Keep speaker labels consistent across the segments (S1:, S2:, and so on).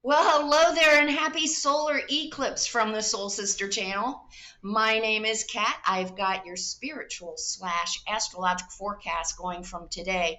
S1: Well, hello there and happy solar eclipse from the Soul Sister channel. My name is Kat. I've got your spiritual / astrological forecast going from today,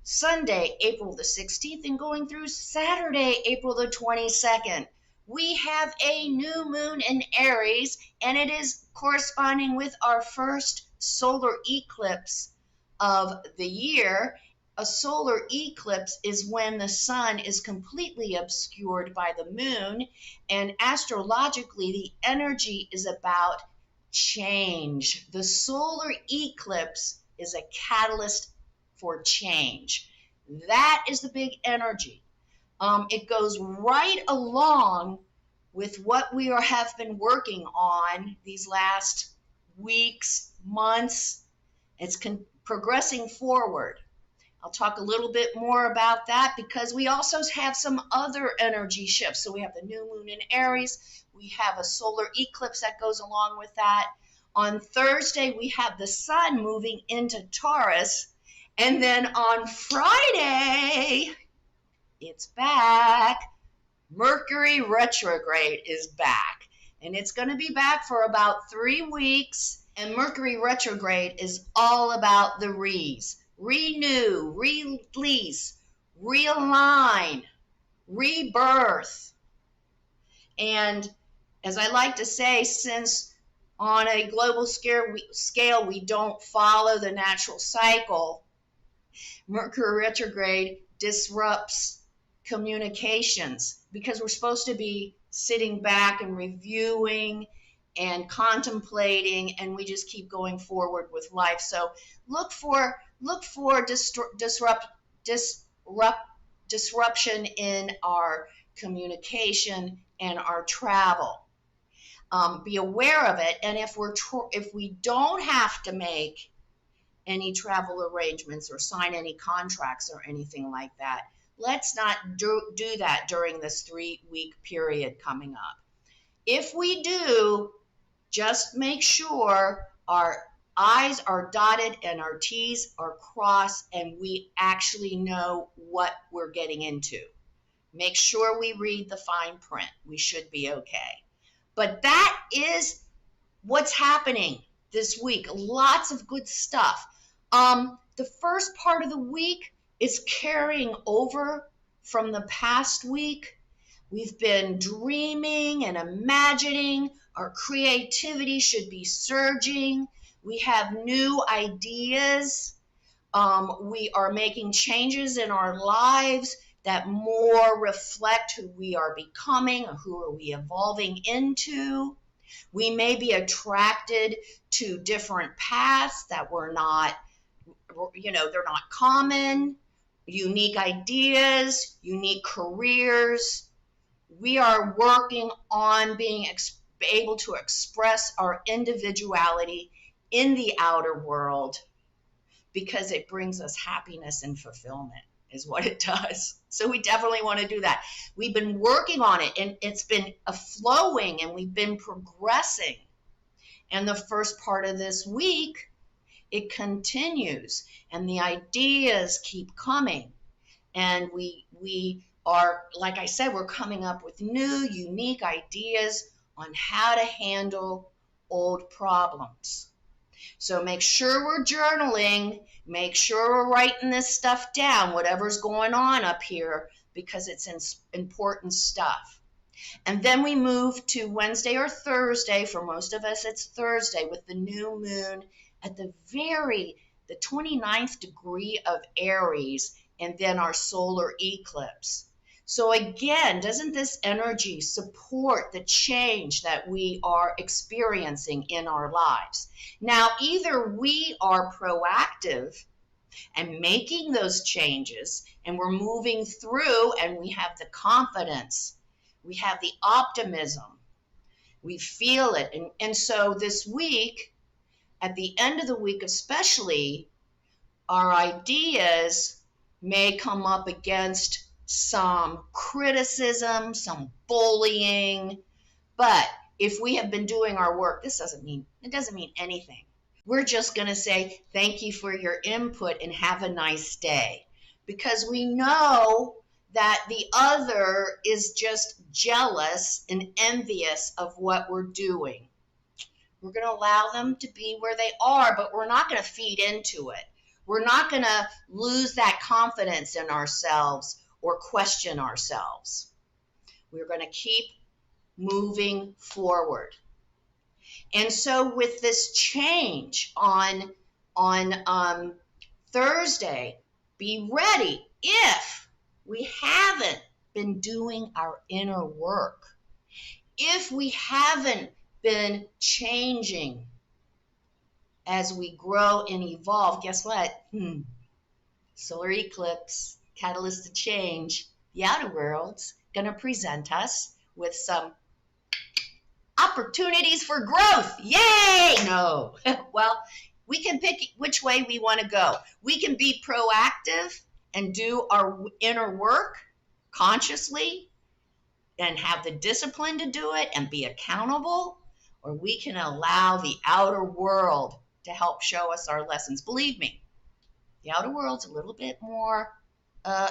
S1: Sunday, April the 16th, and going through Saturday, April the 22nd. We have a new moon in Aries, and it is corresponding with our first solar eclipse of the year. A solar eclipse is when the sun is completely obscured by the moon, and astrologically, the energy is about change. The solar eclipse is a catalyst for change. That is the big energy. It goes right along with what we have been working on these last weeks, months. It's progressing forward. I'll talk a little bit more about that because we also have some other energy shifts. So we have the new moon in Aries. We have a solar eclipse that goes along with that. On Thursday, we have the sun moving into Taurus. And then on Friday, it's back. Mercury retrograde is back. And it's going to be back for about 3 weeks. And Mercury retrograde is all about the re's. Renew, release, realign, rebirth. And as I like to say, since on a global scale we don't follow the natural cycle, Mercury retrograde disrupts communications because we're supposed to be sitting back and reviewing and contemplating, and we just keep going forward with life. So look for disruption in our communication and our travel. Be aware of it, and if we don't have to make any travel arrangements or sign any contracts or anything like that, let's not do that during this 3-week period coming up. If we do, just make sure our I's are dotted and our T's are crossed and we actually know what we're getting into. Make sure we read the fine print. We should be okay. But that is what's happening this week. Lots of good stuff. The first part of the week is carrying over from the past week. We've been dreaming and imagining. Our creativity should be surging. We have new ideas. We are making changes in our lives that more reflect who we are becoming, or who are we evolving into. We may be attracted to different paths that we're not, they're not common, unique ideas, unique careers. We are working on being able to express our individuality in the outer world because it brings us happiness and fulfillment is what it does. So we definitely want to do that. We've been working on it, and it's been flowing, and we've been progressing. And the first part of this week, it continues, and the ideas keep coming. And we are, like I said, we're coming up with new, unique ideas on how to handle old problems. So make sure we're journaling, make sure we're writing this stuff down, whatever's going on up here, because it's important stuff. And then we move to Wednesday or Thursday. For most of us, it's Thursday with the new moon at the 29th degree of Aries, and then our solar eclipse. So again, doesn't this energy support the change that we are experiencing in our lives? Now, either we are proactive and making those changes, and we're moving through, and we have the confidence, we have the optimism, we feel it. And so this week, at the end of the week especially, our ideas may come up against some criticism, some bullying, but if we have been doing our work, it doesn't mean anything. We're just going to say thank you for your input and have a nice day, because we know that the other is just jealous and envious of what we're doing. We're going to allow them to be where they are, but we're not going to feed into it. We're not going to lose that confidence in ourselves or question ourselves. We're going to keep moving forward. And so with this change on Thursday, be ready if we haven't been doing our inner work, if we haven't been changing as we grow and evolve. Guess what? Solar eclipse, catalyst to change. The outer world's going to present us with some opportunities for growth. Yay! No. Well, we can pick which way we want to go. We can be proactive and do our inner work consciously and have the discipline to do it and be accountable, or we can allow the outer world to help show us our lessons. Believe me, the outer world's a little bit more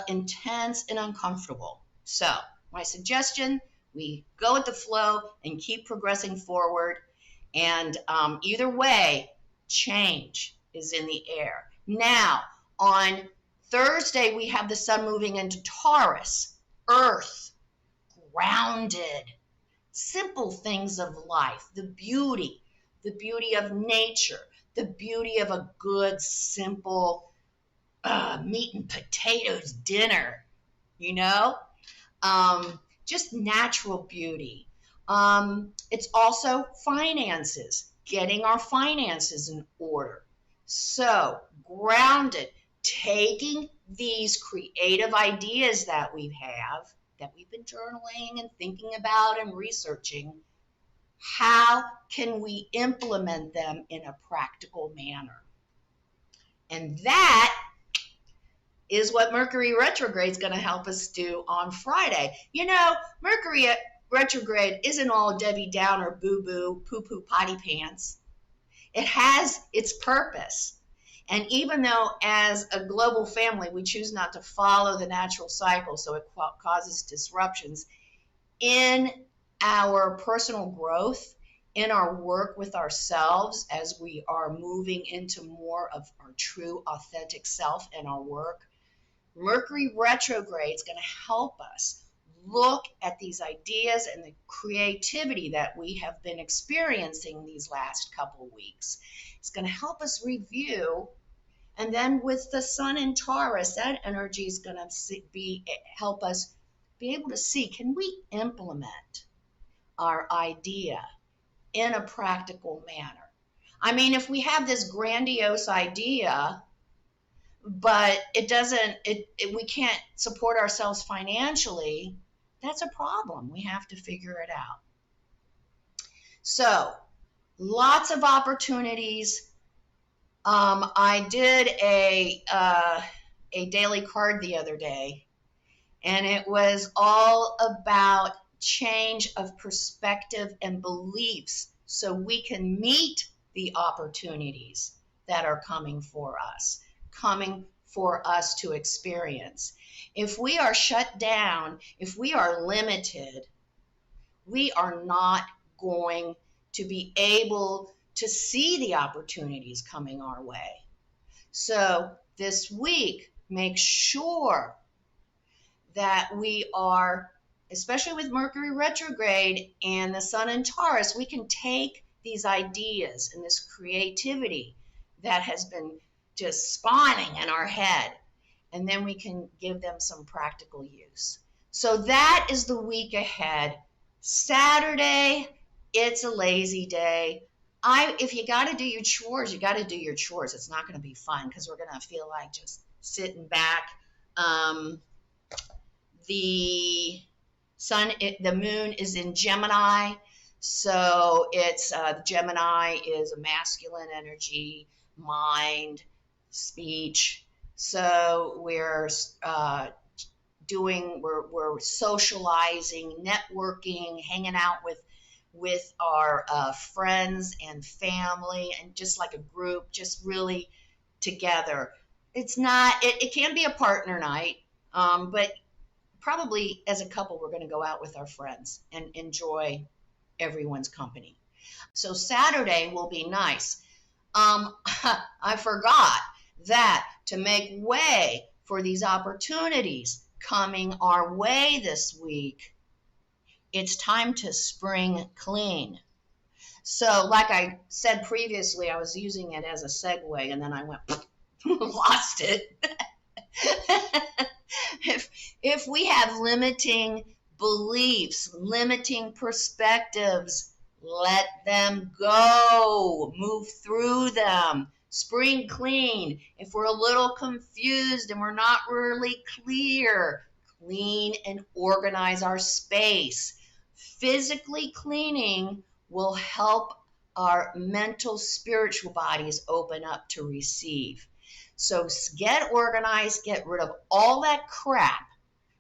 S1: intense and uncomfortable. So my suggestion, we go with the flow and keep progressing forward. And either way, change is in the air. Now, on Thursday, we have the sun moving into Taurus, Earth, grounded, simple things of life, the beauty of nature, the beauty of a good, simple meat and potatoes dinner, just natural beauty. It's also finances, getting our finances in order. So grounded, taking these creative ideas that we have, that we've been journaling and thinking about and researching, how can we implement them in a practical manner? And that is what Mercury retrograde is going to help us do on Friday. Mercury retrograde isn't all Debbie Downer, boo-boo, poo-poo, potty pants. It has its purpose. And even though as a global family, we choose not to follow the natural cycle, so it causes disruptions in our personal growth, in our work with ourselves as we are moving into more of our true, authentic self in our work, Mercury retrograde is going to help us look at these ideas and the creativity that we have been experiencing these last couple weeks. It's going to help us review. And then with the sun in Taurus, that energy is going to help us be able to see, can we implement our idea in a practical manner? I mean, if we have this grandiose idea, but we can't support ourselves financially, that's a problem. We have to figure it out. So, lots of opportunities. I did a daily card the other day, and it was all about change of perspective and beliefs so we can meet the opportunities that are coming for us to experience. If we are shut down, if we are limited, we are not going to be able to see the opportunities coming our way. So this week, make sure that we are, especially with Mercury retrograde and the sun in Taurus, we can take these ideas and this creativity that has been just spawning in our head, and then we can give them some practical use. So that is the week ahead. Saturday, it's a lazy day. If you got to do your chores, you got to do your chores. It's not going to be fun because we're going to feel like just sitting back. The moon is in Gemini, so it's Gemini is a masculine energy, mind, speech. So we're socializing, networking, hanging out with our friends and family, and just like a group, just really together. It can be a partner night, but probably as a couple, we're going to go out with our friends and enjoy everyone's company. So Saturday will be nice. I forgot that to make way for these opportunities coming our way this week, it's time to spring clean. So, like I said previously, I was using it as a segue and then I went, lost it. if we have limiting beliefs, limiting perspectives, let them go. Move through them. Spring clean. If we're a little confused and we're not really clear, clean and organize our space. Physically cleaning will help our mental, spiritual bodies open up to receive. So get organized, get rid of all that crap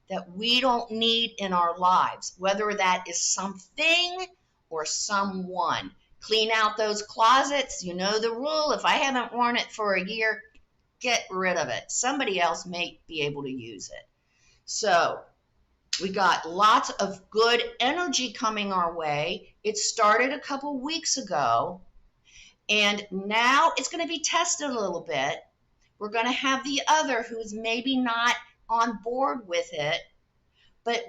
S1: that we don't need in our lives, whether that is something or someone. Clean out those closets. You know the rule. If I haven't worn it for a year, get rid of it. Somebody else may be able to use it. So we got lots of good energy coming our way. It started a couple weeks ago, and now it's going to be tested a little bit. We're going to have the other who's maybe not on board with it, but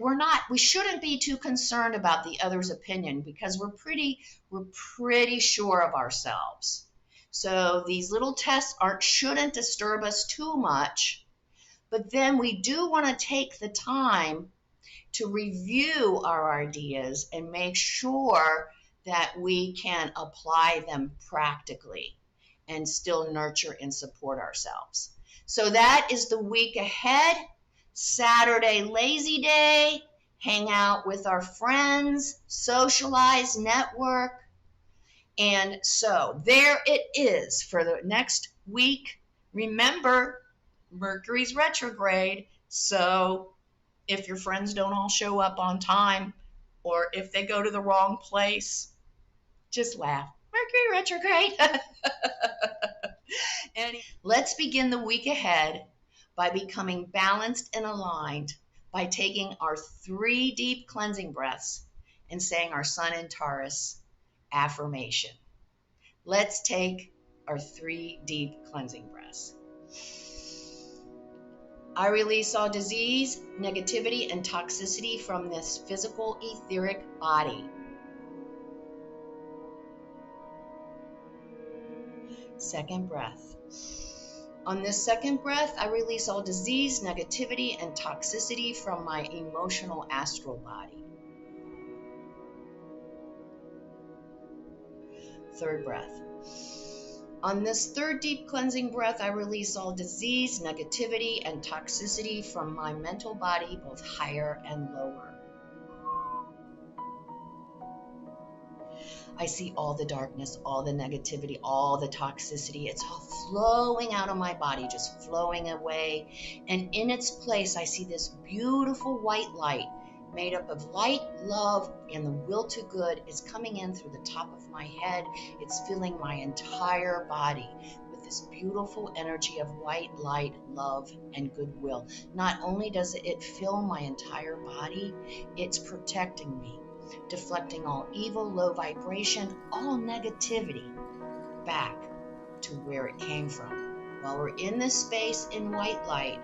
S1: we shouldn't be too concerned about the other's opinion because we're pretty sure of ourselves. So these little tests shouldn't disturb us too much, but then we do want to take the time to review our ideas and make sure that we can apply them practically and still nurture and support ourselves. So that is the week ahead. Saturday, lazy day, hang out with our friends, socialize, network. And so there it is for the next week. Remember, Mercury's retrograde, so if your friends don't all show up on time, or if they go to the wrong place, just laugh. Mercury retrograde. And let's begin the week ahead by becoming balanced and aligned by taking our 3 deep cleansing breaths and saying our Sun in Taurus affirmation. Let's take our 3 deep cleansing breaths. I release all disease, negativity, and toxicity from this physical etheric body. Second breath. On this second breath, I release all disease, negativity, and toxicity from my emotional astral body. Third breath. On this third deep cleansing breath, I release all disease, negativity, and toxicity from my mental body, both higher and lower. I see all the darkness, all the negativity, all the toxicity. It's all flowing out of my body, just flowing away. And in its place, I see this beautiful white light made up of light, love, and the will to good is coming in through the top of my head. It's filling my entire body with this beautiful energy of white light, love, and goodwill. Not only does it fill my entire body, it's protecting me, deflecting all evil, low vibration, all negativity back to where it came from. While we're in this space in white light,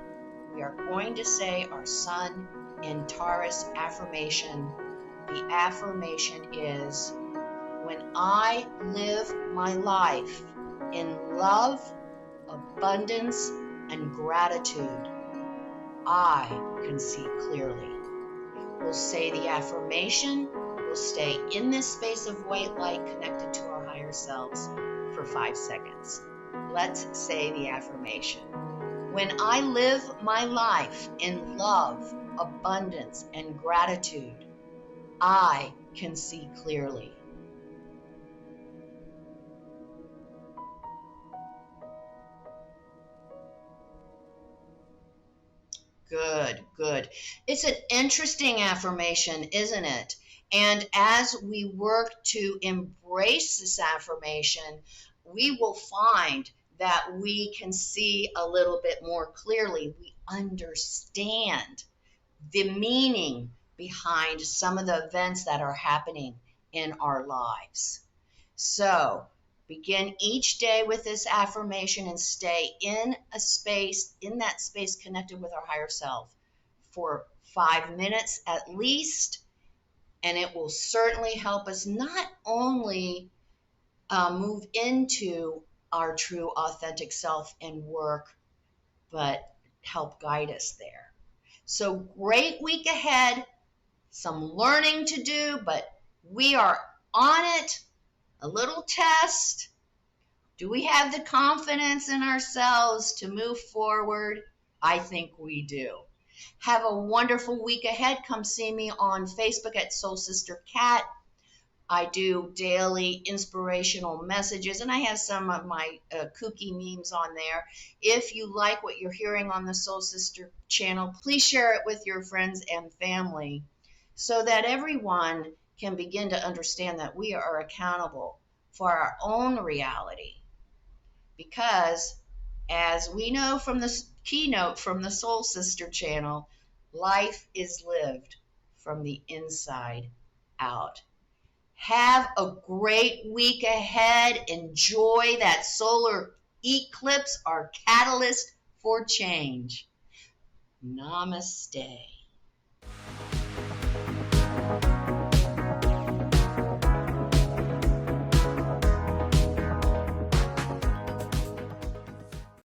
S1: we are going to say our Sun in Taurus affirmation. The affirmation is, when I live my life in love, abundance, and gratitude, I can see clearly. We'll say the affirmation. We'll stay in this space of white light connected to our higher selves for 5 seconds. Let's say the affirmation. When I live my life in love, abundance, and gratitude, I can see clearly. Good, good. It's an interesting affirmation, isn't it? And as we work to embrace this affirmation, we will find that we can see a little bit more clearly. We understand the meaning behind some of the events that are happening in our lives. So begin each day with this affirmation and stay in that space connected with our higher self for 5 minutes at least. And it will certainly help us not only move into our true authentic self and work, but help guide us there. So great week ahead, some learning to do, but we are on it. A little test. Do we have the confidence in ourselves to move forward? I think we do. Have a wonderful week ahead. Come see me on Facebook at Soul Sister Cat. I do daily inspirational messages, and I have some of my kooky memes on there. If you like what you're hearing on the Soul Sister channel, please share it with your friends and family so that everyone can begin to understand that we are accountable for our own reality. Because, as we know from the keynote from the Soul Sister channel, life is lived from the inside out. Have a great week ahead. Enjoy that solar eclipse, our catalyst for change. Namaste.